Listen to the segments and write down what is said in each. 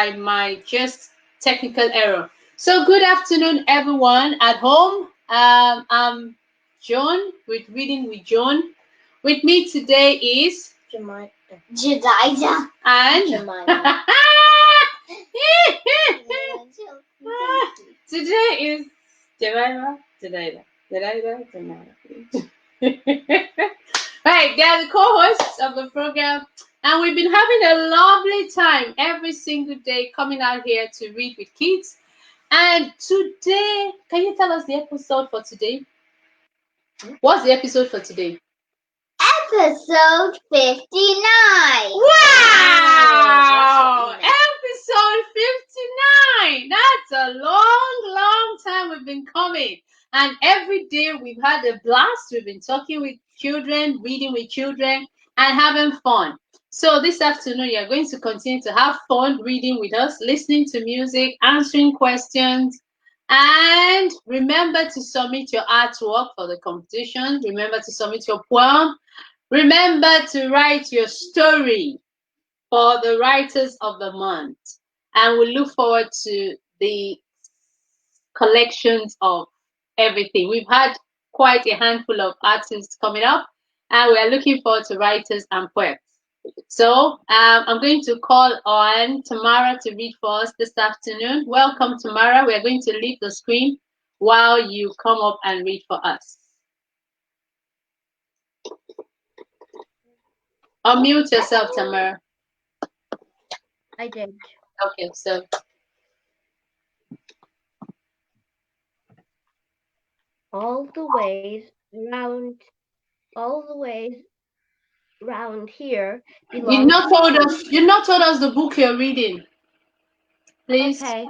by my just technical error. So, good afternoon, everyone at home. I'm Joan with Reading with Joan. With me today is Jedidah. and Jemima. today is Jemima. Right, they're the co-hosts of the program, and we've been having a lovely time every single day coming out here to read with kids. And today, can you tell us the episode for today? What's the episode for today? Episode 59. Wow! Episode 59. That's a long time we've been coming. And every day we've had a blast. We've been talking with children, reading with children, and having fun. So this afternoon, you're going to continue to have fun reading with us, listening to music, answering questions. And remember to submit your artwork for the competition. Remember to submit your poem. Remember to write your story for the Writers of the Month. And we look forward to the collections of everything. We've had quite a handful of artists coming up, and we are looking forward to writers and poets. So I'm going to call on Tamara to read for us this afternoon. Welcome, Tamara. We are going to leave the screen while you come up and read for us. Unmute yourself, Tamara. I did. Okay, so All the ways round here you've belong not to told me. us. You've not told us the book you're reading, please. Okay.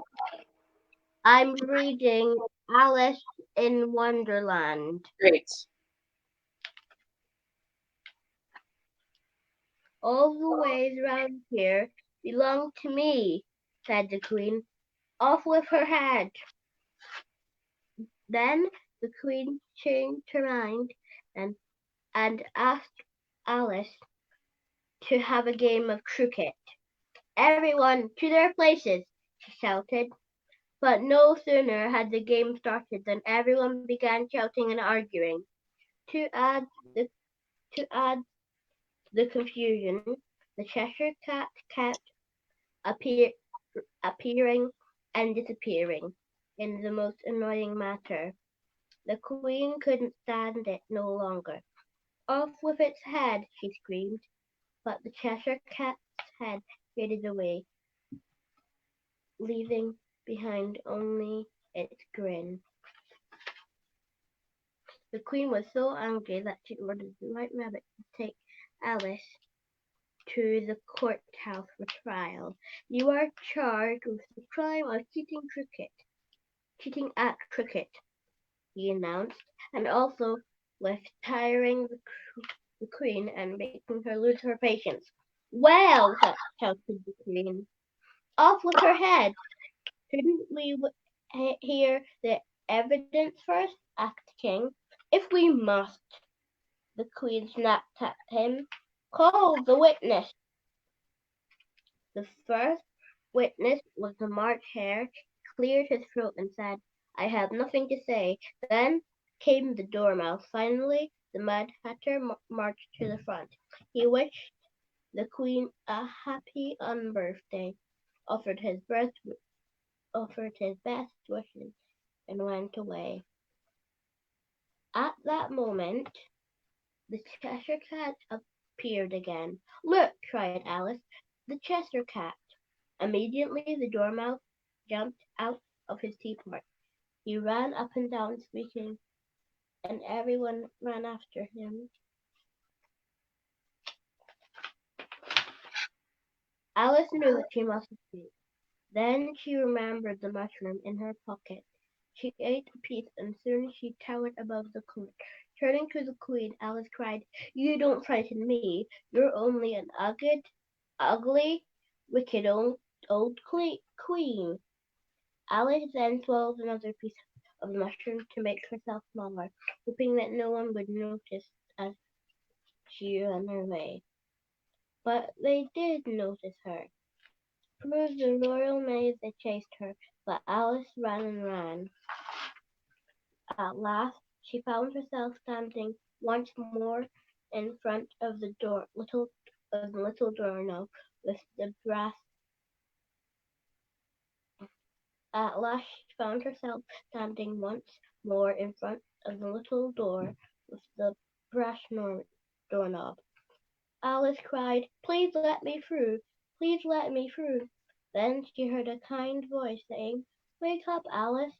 I'm reading Alice in Wonderland. Great. All the ways round here belong to me, said the Queen. Off with her head. Then the Queen changed her mind and asked Alice to have a game of cricket. Everyone to their places, she shouted. But no sooner had the game started than everyone began shouting and arguing. To add the confusion, the Cheshire Cat kept appearing and disappearing in the most annoying manner. The Queen couldn't stand it no longer. Off with its head, she screamed, but the Cheshire Cat's head faded away, leaving behind only its grin. The Queen was so angry that she ordered the White Rabbit to take Alice to the courthouse for trial. You are charged with the crime of cheating at cricket, he announced, and also with tiring the Queen and making her lose her patience. Well, shouted the Queen, off with her head. Shouldn't we hear the evidence first? asked the King. If we must, the Queen snapped at him. Call the witness. The first witness was the March Hare. He cleared his throat and said, I have nothing to say. Then came the Dormouse. Finally, the Mad Hatter marched to the front. He wished the Queen a happy unbirthday, offered his best wishes, and went away. At that moment, the Cheshire Cat appeared again. Look, cried Alice, the Cheshire Cat. Immediately the Dormouse jumped out of his teapot. He ran up and down squeaking, and everyone ran after him. Alice knew that she must escape. Then she remembered the mushroom in her pocket. She ate a piece, and soon she towered above the court. Turning to the Queen, Alice cried, You don't frighten me. You're only an ugly, wicked old queen. Alice then swallowed another piece of the mushroom to make herself smaller, hoping that no one would notice as she ran away. But they did notice her. Through the royal maze they chased her, but Alice ran and ran. At last she found herself standing once more in front of the little doorknob with the brass. At last she found herself standing once more in front of the little door with the doorknob. Alice cried, "Please let me through! Please let me through!" Then she heard a kind voice saying, "Wake up, Alice!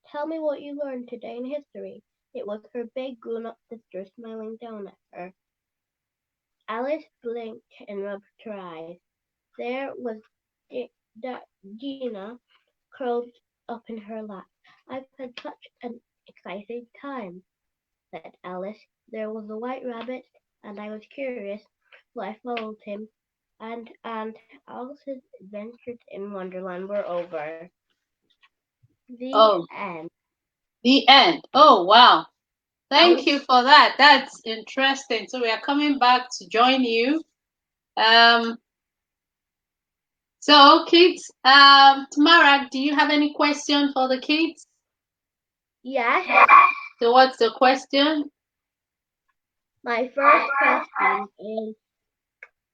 Tell me what you learned today in history." It was her big grown-up sister smiling down at her. Alice blinked and rubbed her eyes. There was Gina curled up in her lap. "I've had such an exciting time," said Alice. "There was a white rabbit, and I was curious, so I followed him, and Alice's adventures in Wonderland were over." The Oh, end. the end. Oh, wow. Thank you for that. That's interesting. So we are coming back to join you. So kids, Tamara, do you have any question for the kids? Yes. So what's the question? My first question is,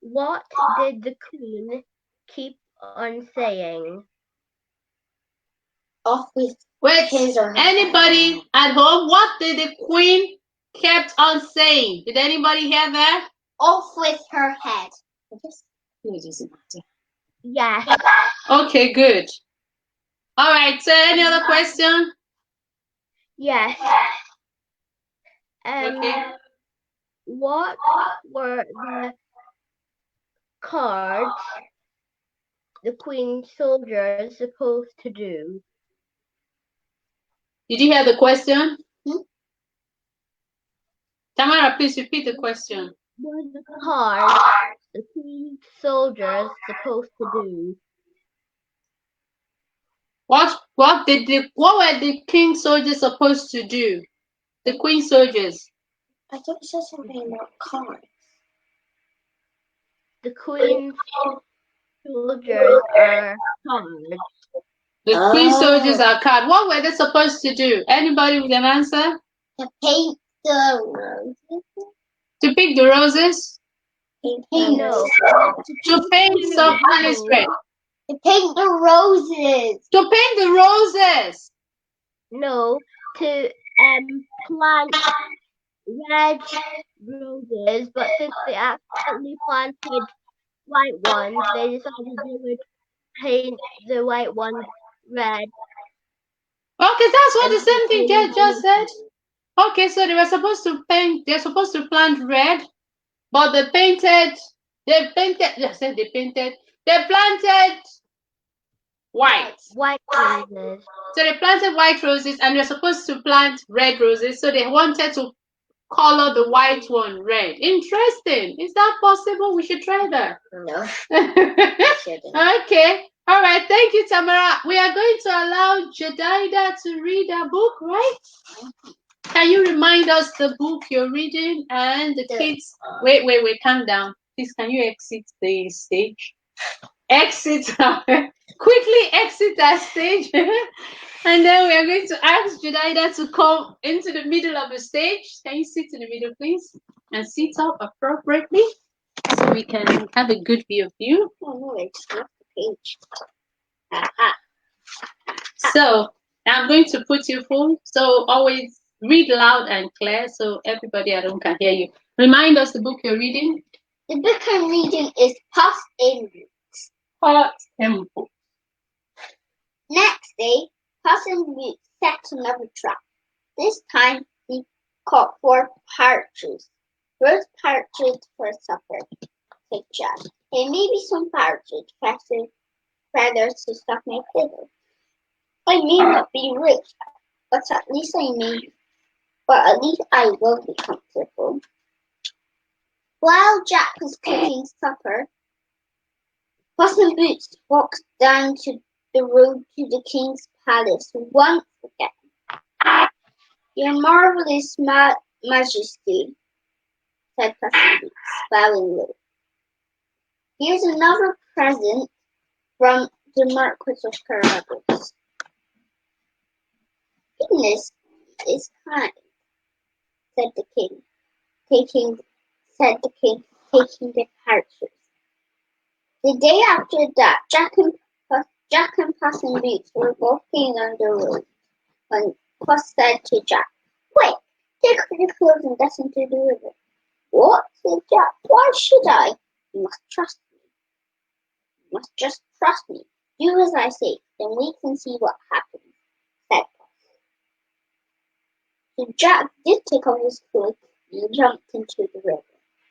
what did the Queen keep on saying? Off with Wait, his or her anybody at home? What did the Queen kept on saying? Did anybody hear that? off with her head. It doesn't matter. Yes. Okay, good. All right. So any other question? Yes. Okay. What were the cards the Queen's soldiers supposed to do? Did you hear the question? Tamara, please repeat the question. What were the cards the Queen's soldiers supposed to do? What were the King's soldiers supposed to do? The Queen's soldiers. I thought it said something about cards. The Queen's soldiers are cards. The Queen's soldiers are card. What were they supposed to do? Anybody with an answer? To paint the roses. To pick the roses? No. To paint something is red. To paint the roses. To paint the roses. No. To plant red roses, but since they accidentally planted white ones, they decided they would paint the white ones red. Okay, that's what And the same thing just said. Okay, so they're supposed to plant red, but they planted white. White roses. So they planted white roses and they're supposed to plant red roses. So they wanted to color the white one red. Interesting. Is that possible? We should try that. No. Okay. All right. Thank you, Tamara. We are going to allow Jedidah to read a book, right? Can you remind us the book you're reading and the kids? Wait. Calm down. Please, can you exit the stage? Exit. Quickly exit that stage. And then we are going to ask Jedidah to come into the middle of the stage. Can you sit in the middle, please? And sit up appropriately so we can have a good view of you. Oh no, I just left the page. So I'm going to put you full. So always read loud and clear so everybody at home can hear you. Remind us the book you're reading. The book I'm reading is Puss in Boots. Puss in Boots. Next day, Puss in Boots set another trap. This time, he caught 4 partridges. Roast partridge for supper, said Jack. There may be some partridge feathers to stuff my fiddle. I may not be rich, but at least I will be comfortable. While Jack was cooking supper, Puss in Boots walked down to the road to the king's palace once again. Your marvelous majesty, said Puss in Boots, bowing low. Here's another present from the Marquis of Carabas. "Goodness is kind," said the king, taking departure. The day after that, Jack and Puss in Boots were walking on the road when Puss said to Jack, "Quick, take off your clothes and get into the river." "What?" said Jack. "Why should I?" "You must trust me. You must just trust me. Do as I say, then wait and see what happens," said Puss. So Jack did take off his clothes and jumped into the river.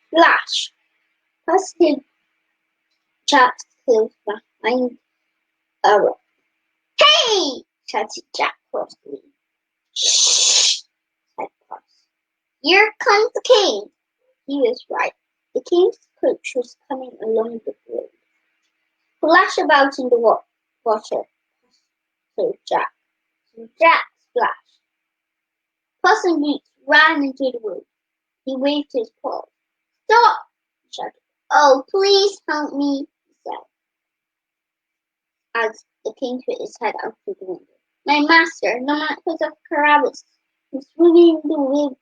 Splash! Puss hid Jack's clothes behind a rock. "Hey!" shouted Jack crossly. "Shh!" said Puss. "Here comes the king." He was right. The king's coach was coming along the road. "Splash about in the water," said Jack. So Jack splashed. Puss in Boots ran into the wood. He waved his paws. "Stop!" he shouted. "Oh, please help me," he said, as the king put his head out of the window. "My master, the Marquis of Carabas, was swimming in the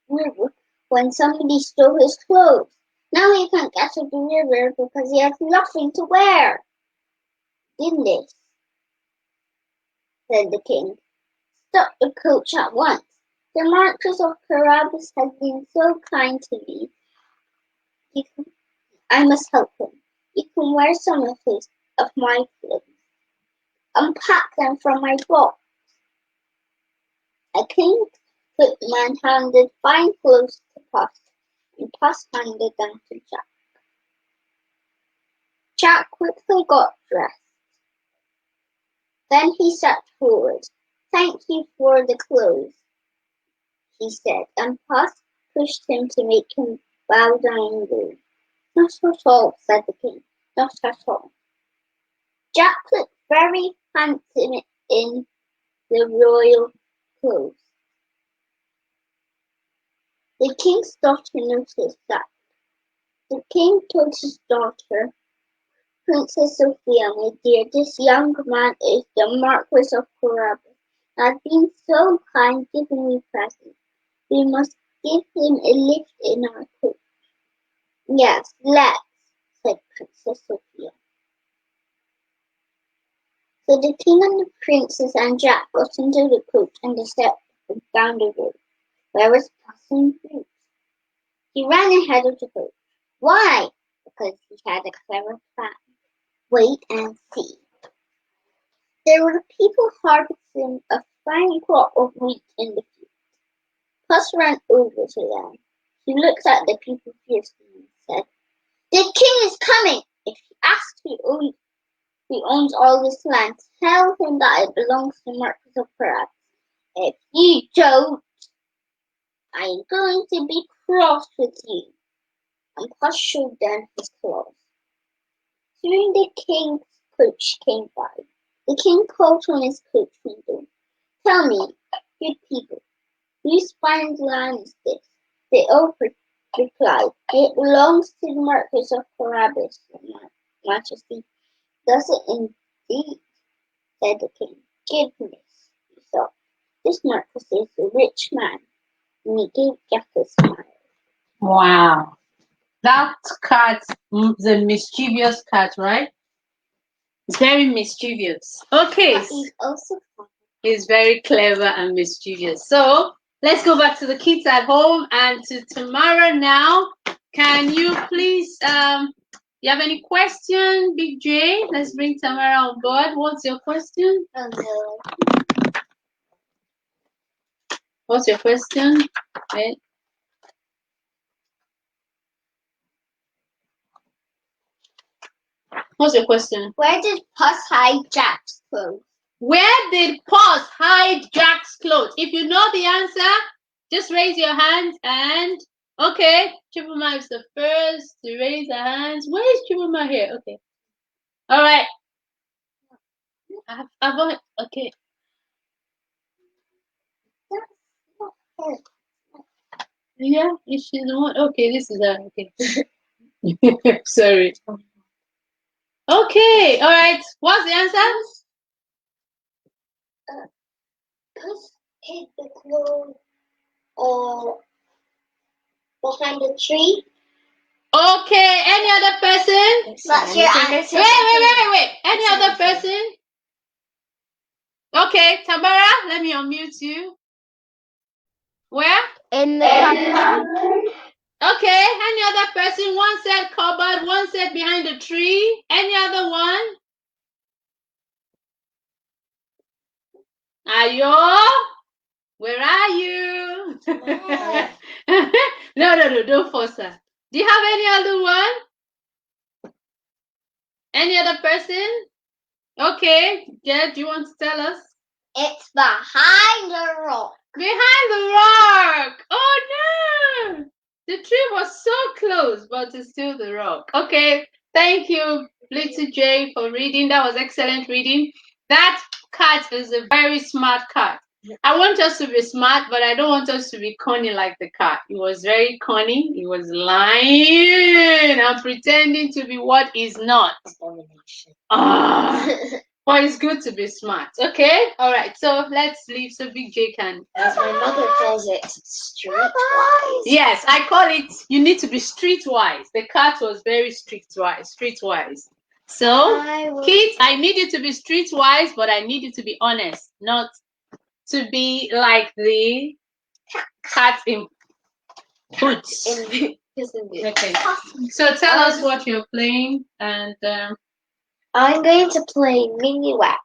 river when somebody stole his clothes. Now he can't get to the river because he has nothing to wear." "Goodness," said the king. "Stop the coach at once. The Marquis of Carabas has been so kind to me. I must help him. You can wear some of my clothes. Unpack them from my box." A king's footman handed fine clothes to Puss, and Puss handed them to Jack. Jack quickly got dressed. Then he stepped forward. "Thank you for the clothes," he said, and Puss pushed him to make him bow down low. "Not at all," said the king, "not at all." Jack looked very handsome in the royal clothes. The king's daughter noticed that. The king told his daughter, "Princess Sophia, my dear, this young man is the Marquis of Carabas, and has been so kind giving me presents. We must give him a lift in our coach." "Yes, let's," said Princess Sophia. So the king and the princess and Jack got into the coach and they set down the road. Where was Puss in Boots? He ran ahead of the coach. Why? Because he had a clever plan. Wait and see. There were people harvesting a fine crop of wheat in the field. Puss ran over to them. He looked at the people fiercely and said, "The king is coming! If he asks who owns all this land, tell him that it belongs to Marquis of Carabas. If you don't, I'm going to be cross with you." And Puss showed them his claws. Soon the king's coach came by. The king called from his coach window, "Tell me, good people, whose fine land is this?" They all replied, "It belongs to the Marquis of Carabas, your Majesty." "Does it indeed?" said the king. "Goodness," he thought, "this Marquis is a rich man." And he gave Jack a smile. Wow. That cat is a mischievous cat, right? It's very mischievous. Okay. But he's also fun. He's very clever and mischievous. So let's go back to the kids at home and to Tamara now. Can you please you have any question, Big J? Let's bring Tamara on board. What's your question? Oh no. What's your question? Okay. What's your question? Where did Puss hide Jack's clothes? Where did Puss hide Jack's clothes? If you know the answer, just raise your hand and okay. Chibuma is the first to raise her hands. Where is Chibuma here? Okay. All right. Okay. That's not her. Yeah, is she the one? Okay, this is her. Okay. Sorry. Okay, all right. What's the answer? Puss hid the clothes behind the tree. Okay, any other person? That's your answer. Wait. Any other person? Okay, Tamara, let me unmute you. Where? In the cupboard. Okay, any other person? One said cupboard, one said behind the tree. Any other one? Ayo, where are you? No, don't force her. Do you have any other one? Any other person? Okay, Jed, do you want to tell us? It's behind the rock. Behind the rock! Oh no! The tree was so close, but it's still the rock. Okay, thank you, Little J, for reading. That was excellent reading. That cat is a very smart cat. I want us to be smart, but I don't want us to be cunning like the cat. He was very cunning. He was lying and pretending to be what he's not. Ah. Well, it's good to be smart. Okay? All right. So let's leave so Big J can. As my mother calls it, streetwise. Yes, I call it, you need to be streetwise. The cat was very streetwise. So, kids, I need you to be streetwise, but I need you to be honest, not to be like the cat in boots. Okay. So tell us what you're playing, and I'm going to play Minuet.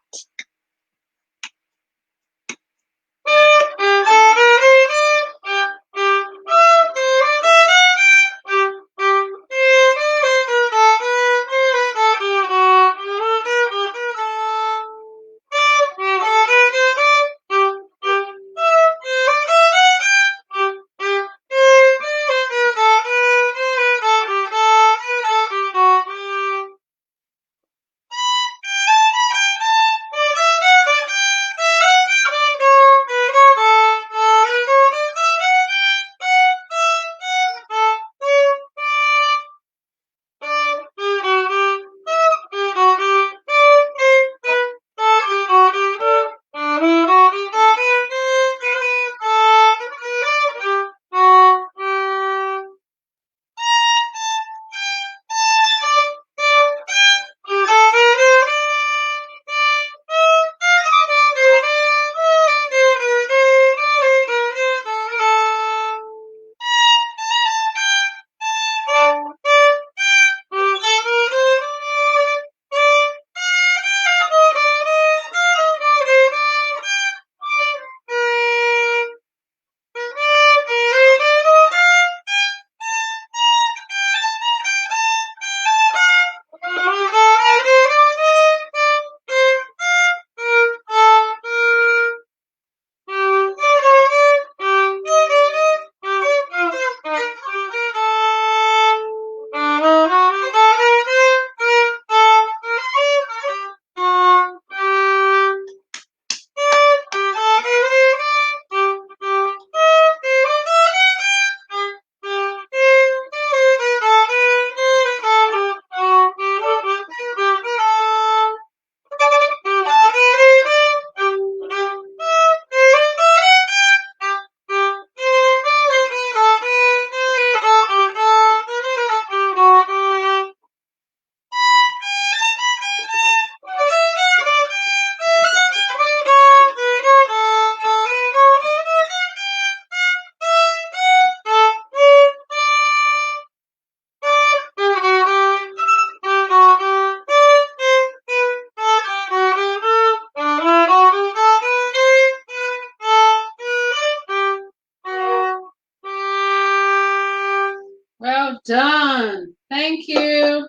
well done. Thank you.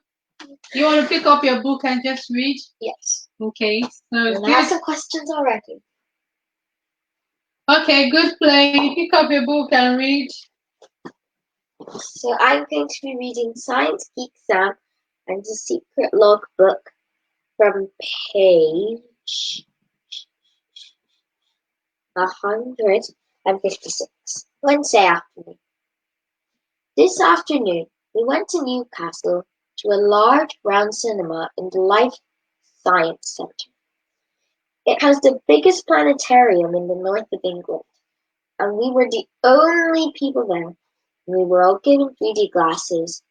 You want to pick up your book and just read? Yes. Okay. So And I have some questions already. Okay, good play. Pick up your book and read. So I'm going to be reading Science Geek Sam and the Secret Logbook from page 156. Wednesday afternoon. This afternoon, we went to Newcastle to a large round cinema in the Life Science Centre. It has the biggest planetarium in the north of England, and we were the only people there. We were all given 3D glasses,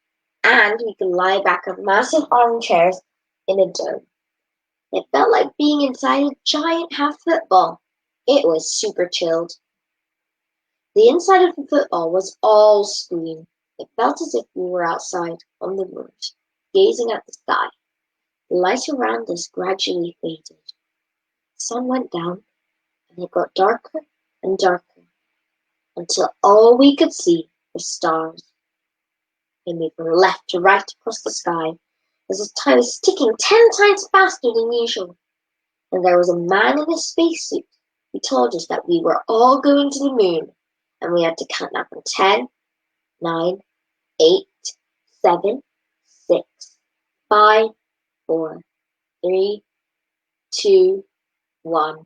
and we could lie back on massive armchairs in a dome. It felt like being inside a giant half football. It was super chilled. The inside of the football was all screen. It felt as if we were outside on the road, gazing at the sky. The light around us gradually faded. The sun went down, and it got darker and darker, until all we could see were stars. They moved from left to right across the sky, as if time was ticking 10 times faster than usual. And there was a man in a spacesuit who told us that we were all going to the moon, and we had to count down from 10, 9, 8, 7, 6, 5, 4, 3, 2, 1.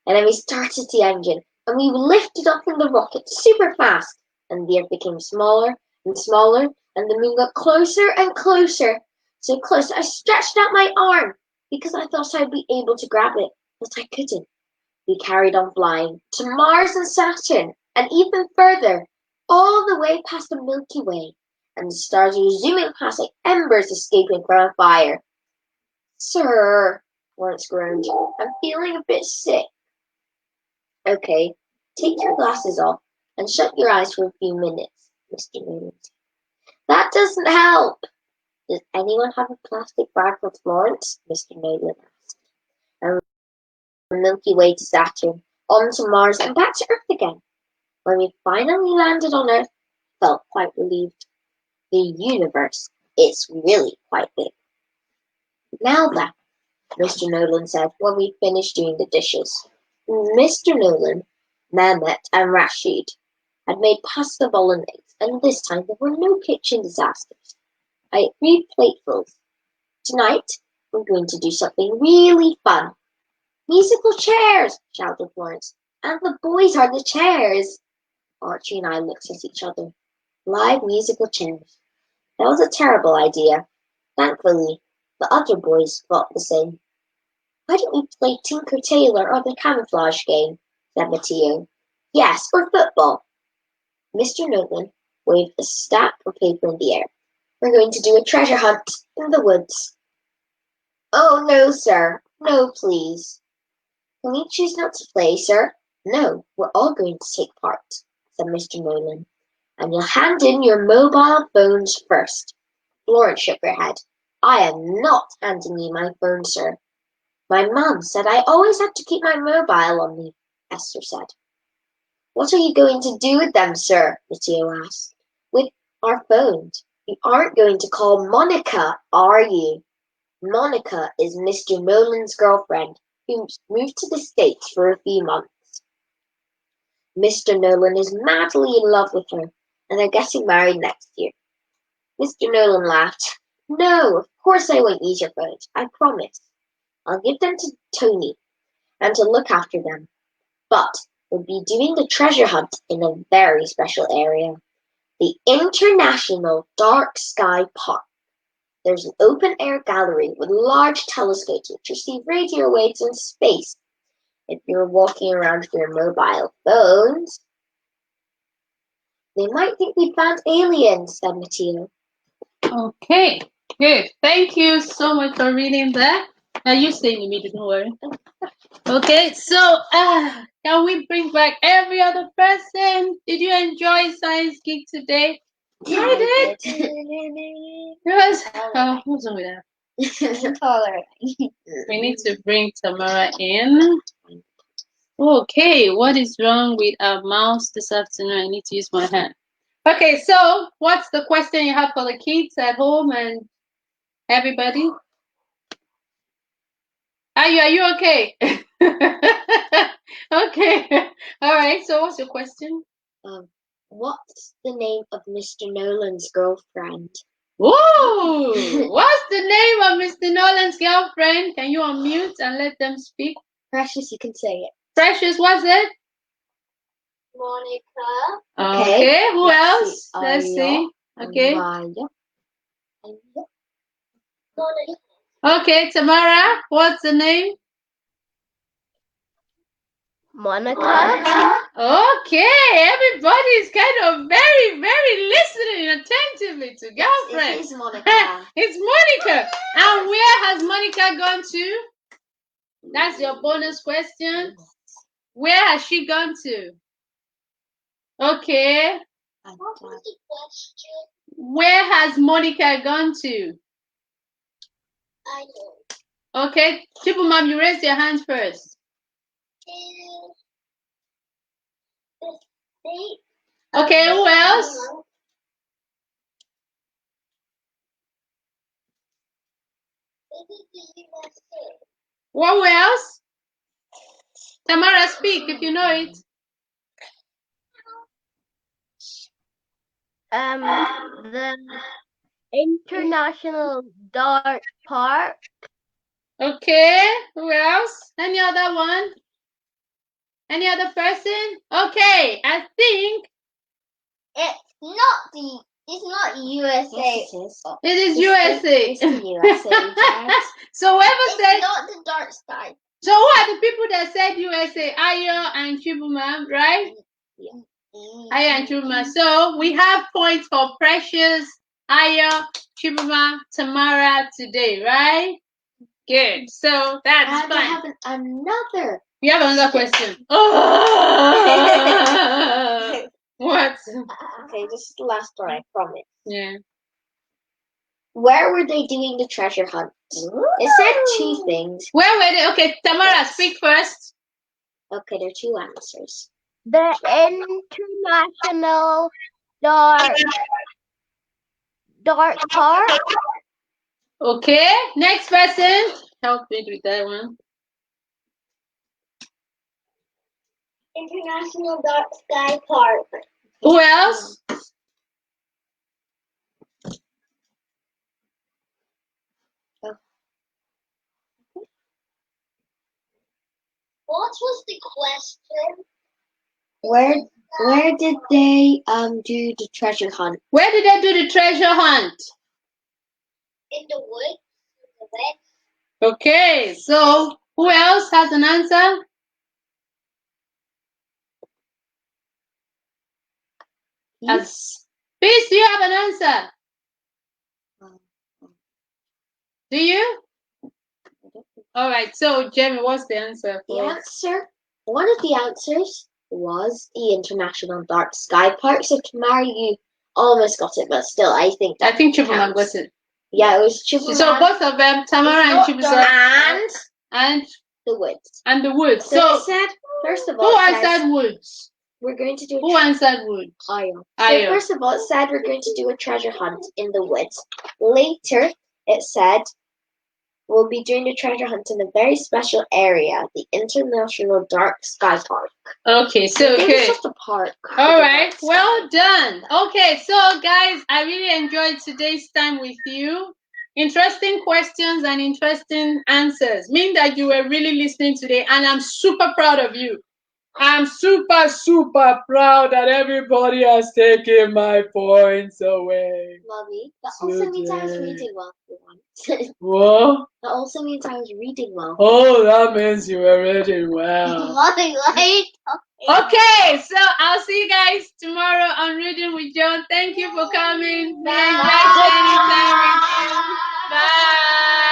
And then we started the engine, and we lifted off in the rocket super fast, and the earth became smaller and smaller, and the moon got closer and closer, so close I stretched out my arm because I thought I'd be able to grab it, but I couldn't. We carried on flying to Mars and Saturn, and even further, all the way past the Milky Way, and the stars were zooming past like embers escaping from a fire. Sir, Lawrence groaned, I'm feeling a bit sick. Okay, take your glasses off and shut your eyes for a few minutes, Mr. Nolan. That doesn't help. Does anyone have a plastic bag for Florence? Mr. Nolan asked. And the Milky Way to Saturn, on to Mars, and back to Earth again. When we finally landed on Earth, I felt quite relieved. The universe is really quite big. Now then, Mr. Nolan said when we finished doing the dishes. Mr. Nolan, Mehmet, and Rashid had made pasta bolognese, and this time there were no kitchen disasters. I ate 3 platefuls. Tonight, we're going to do something really fun. Musical chairs, shouted Florence. And the boys are the chairs. Archie and I looked at each other. Live musical chairs. That was a terrible idea. Thankfully, the other boys thought the same. Why don't we play Tinker Tailor or the camouflage game? Said Matteo. Yes, or football. Mr. Nolan waved a stack of paper in the air. We're going to do a treasure hunt in the woods. Oh, no, sir. No, please. Can we choose not to play, sir? No, we're all going to take part, said Mr. Nolan. And you'll hand in your mobile phones first. Florence shook her head. I am not handing you my phone, sir. My mum said I always had to keep my mobile on me, Esther said. What are you going to do with them, sir? Matteo asked. With our phones. You aren't going to call Monica, are you? Monica is Mr. Nolan's girlfriend, who moved to the States for a few months. Mr. Nolan is madly in love with her, and they're getting married next year. Mr. Nolan laughed. No, of course I won't use your phones, I promise. I'll give them to Tony, and to look after them. But we'll be doing the treasure hunt in a very special area. The International Dark Sky Park. There's an open-air gallery with large telescopes which receive radio waves in space. If you're walking around with your mobile phones, they might think we found aliens, said Matteo. Okay, good. Thank you so much for reading that. Now you stay in the middle, don't worry. Okay, so can we bring back every other person? Did you enjoy Science Geek today? Yeah, I did. It Yes. What's wrong with that? Taller. We need to bring Tamara in. Okay, what is wrong with our mouse this afternoon? I need to use my hand. Okay, so what's the question you have for the kids at home and everybody? Are you okay? Okay. All right. So what's your question? What's the name of Mr. Nolan's girlfriend? Whoa! What's the name of Mr. Nolan's girlfriend? Can you unmute and let them speak? Precious, you can say it. Precious, what's it? Monica. Okay. Who Let's else? see. Let's see. Okay. Maya. Okay, Tamara, what's the name? Monica. Okay, everybody is kind of very, very listening attentively to girlfriend. Yes, it is Monica. It's Monica. And where has Monica gone to? That's your bonus question. Where has she gone to? Okay. What was the question? Where has Monica gone to? I know. Okay, Chibumam, you raise your hands first. The state. Okay, who else? What else? Tamara, speak if you know it. The International Dart Park. Okay, who else? Any other one? Any other person? Okay, I think It's not USA. Yes, it is. it is USA. It's the USA, Dad. So whoever It's said, not the dark sky. so who are the people that said USA? Ayo and Chibumam, right? Ayo and Chibumam. So we have points for Precious, Ayo, Chibumam, Tamara today, right? Good. So that's And I fine. have another. You have another question. Oh! What? Okay, this is the last one, I promise. Yeah. Where were they doing the treasure hunt? It said two things. Where were they? Okay, Tamara, speak first. Okay, there are two answers. The International Dart Park. Okay, next person. Help me with that one. International Dark Sky Park. Who else? What was the question? Where did they do the treasure hunt? Where did they do the treasure hunt? In the woods. In the west. Okay, so who else has an answer? Yes. Peace, do you have an answer? Do you? All right, so Jamie, what's the answer? One of the answers was the International Dark Sky Park. So Tamara, you almost got it, but still, I think Chibumam got it. Yeah, it was Chibumam. So both of them, Tamara and Chibumam, and the woods. And the woods. So it said, first of all, who answered woods? We're going to do. Who answered woods? Ayo. So first of all, it said we're going to do a treasure hunt in the woods. Later, it said we'll be doing a treasure hunt in a very special area, the International Dark Sky Park. Okay, so It was good. just a park. All right, well done. Okay, so guys, I really enjoyed today's time with you. Interesting questions and interesting answers. Mean that you were really listening today, and I'm super proud of you. I'm super, super proud that everybody has taken my points away. Mommy, that also means I was reading well for once. What? That also means I was reading well. Oh, that means you were reading well. Okay, so I'll see you guys tomorrow on Reading with Joan. Thank you for coming. We enjoyed spending time with you. Bye.